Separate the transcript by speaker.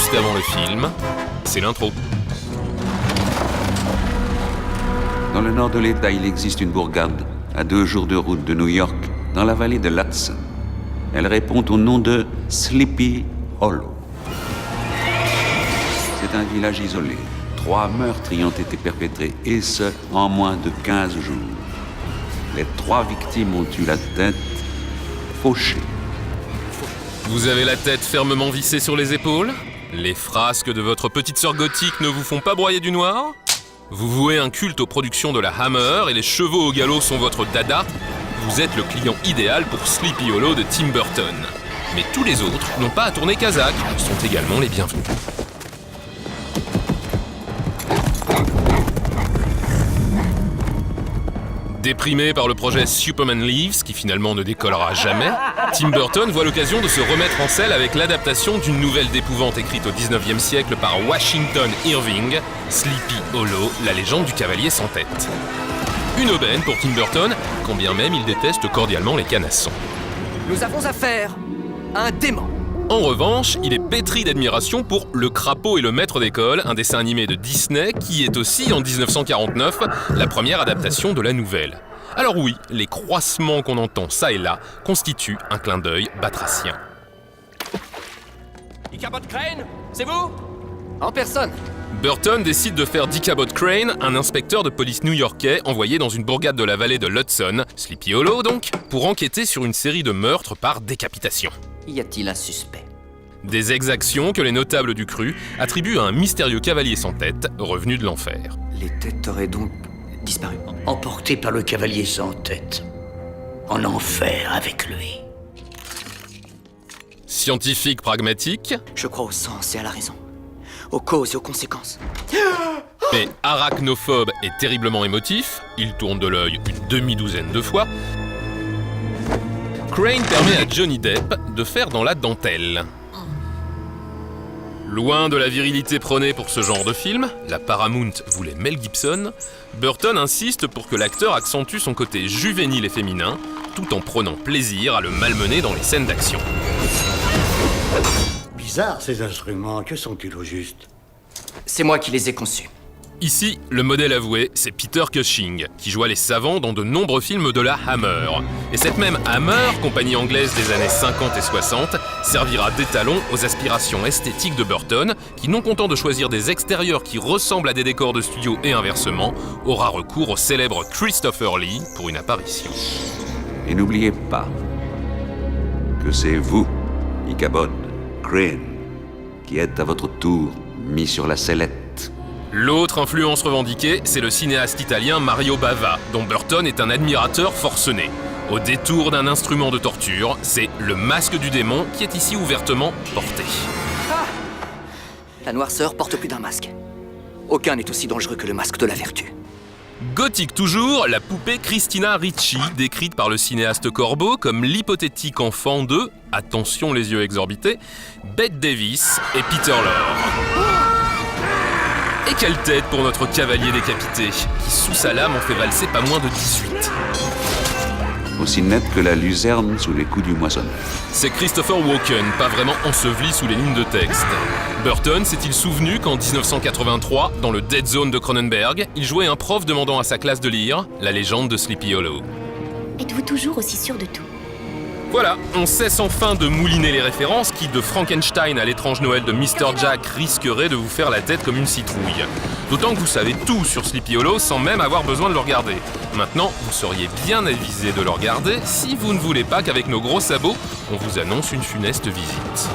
Speaker 1: juste avant le film, c'est l'intro.
Speaker 2: Dans le nord de l'État, il existe une bourgade, à 2 jours de route de New York, dans la vallée de l'Hudson. Elle répond au nom de Sleepy Hollow. C'est un village isolé. 3 meurtres y ont été perpétrés, et ce, en moins de 15 jours. Les 3 victimes ont eu la tête fauchée.
Speaker 1: Vous avez la tête fermement vissée sur les épaules? Les frasques de votre petite sœur gothique ne vous font pas broyer du noir? Vous vouez un culte aux productions de la Hammer et les chevaux au galop sont votre dada? Vous êtes le client idéal pour Sleepy Hollow de Tim Burton. Mais tous les autres n'ont pas à tourner Kazakh, sont également les bienvenus. Déprimé par le projet Superman Lives, qui finalement ne décollera jamais, Tim Burton voit l'occasion de se remettre en selle avec l'adaptation d'une nouvelle d'épouvante écrite au 19e siècle par Washington Irving, Sleepy Hollow, la légende du cavalier sans tête. Une aubaine pour Tim Burton, quand bien même il déteste cordialement les canassons.
Speaker 3: Nous avons affaire à un dément.
Speaker 1: En revanche, il est pétri d'admiration pour Le Crapaud et le Maître d'école, un dessin animé de Disney qui est aussi, en 1949, la première adaptation de la nouvelle. Alors oui, les croissements qu'on entend ça et là constituent un clin d'œil batracien.
Speaker 3: Ichabod Crane, c'est vous? En personne.
Speaker 1: Burton décide de faire d'Ichabod Crane un inspecteur de police new-yorkais envoyé dans une bourgade de la vallée de l'Hudson, Sleepy Hollow donc, pour enquêter sur une série de meurtres par décapitation.
Speaker 3: Y a-t-il un suspect?
Speaker 1: Des exactions que les notables du cru attribuent à un mystérieux cavalier sans tête revenu de l'enfer.
Speaker 3: Les têtes auraient donc disparu.
Speaker 4: Emporté par le cavalier sans tête. En enfer avec lui.
Speaker 1: Scientifique pragmatique,
Speaker 3: Je crois au sens et à la raison. Aux causes et aux conséquences.
Speaker 1: mais arachnophobe et terriblement émotif, il tourne de l'œil une demi-douzaine de fois, Crane permet à Johnny Depp de faire dans la dentelle. Loin de la virilité prônée pour ce genre de film, la Paramount voulait Mel Gibson, Burton insiste pour que l'acteur accentue son côté juvénile et féminin, tout en prenant plaisir à le malmener dans les scènes d'action.
Speaker 4: Bizarre ces instruments, que sont-ils au juste?
Speaker 3: C'est moi qui les ai conçus.
Speaker 1: Ici, le modèle avoué, c'est Peter Cushing, qui joua les savants dans de nombreux films de la Hammer. Et cette même Hammer, compagnie anglaise des années 50 et 60, servira d'étalon aux aspirations esthétiques de Burton, qui, non content de choisir des extérieurs qui ressemblent à des décors de studio et inversement, aura recours au célèbre Christopher Lee pour une apparition.
Speaker 2: Et n'oubliez pas que c'est vous, Ichabod Crane, qui êtes à votre tour mis sur la sellette.
Speaker 1: L'autre influence revendiquée, c'est le cinéaste italien Mario Bava, dont Burton est un admirateur forcené. Au détour d'un instrument de torture, c'est le masque du démon qui est ici ouvertement porté.
Speaker 3: Ah! La noirceur porte plus d'un masque. Aucun n'est aussi dangereux que le masque de la vertu.
Speaker 1: Gothique toujours, la poupée Christina Ricci, décrite par le cinéaste Corbeau comme l'hypothétique enfant de, attention les yeux exorbités, Bette Davis et Peter Lorre. Et quelle tête pour notre cavalier décapité, qui sous sa lame en fait valser pas moins de 18.
Speaker 2: Aussi nette que la luzerne sous les coups du moissonneur.
Speaker 1: C'est Christopher Walken, pas vraiment enseveli sous les lignes de texte. Burton s'est-il souvenu qu'en 1983, dans le Dead Zone de Cronenberg, il jouait un prof demandant à sa classe de lire La légende de Sleepy Hollow.
Speaker 5: Êtes-vous toujours aussi sûr de tout?
Speaker 1: Voilà, on cesse enfin de mouliner les références qui, de Frankenstein à l'étrange Noël de Mr. Jack, risqueraient de vous faire la tête comme une citrouille. D'autant que vous savez tout sur Sleepy Hollow sans même avoir besoin de le regarder. Maintenant, vous seriez bien avisé de le regarder si vous ne voulez pas qu'avec nos gros sabots, on vous annonce une funeste visite.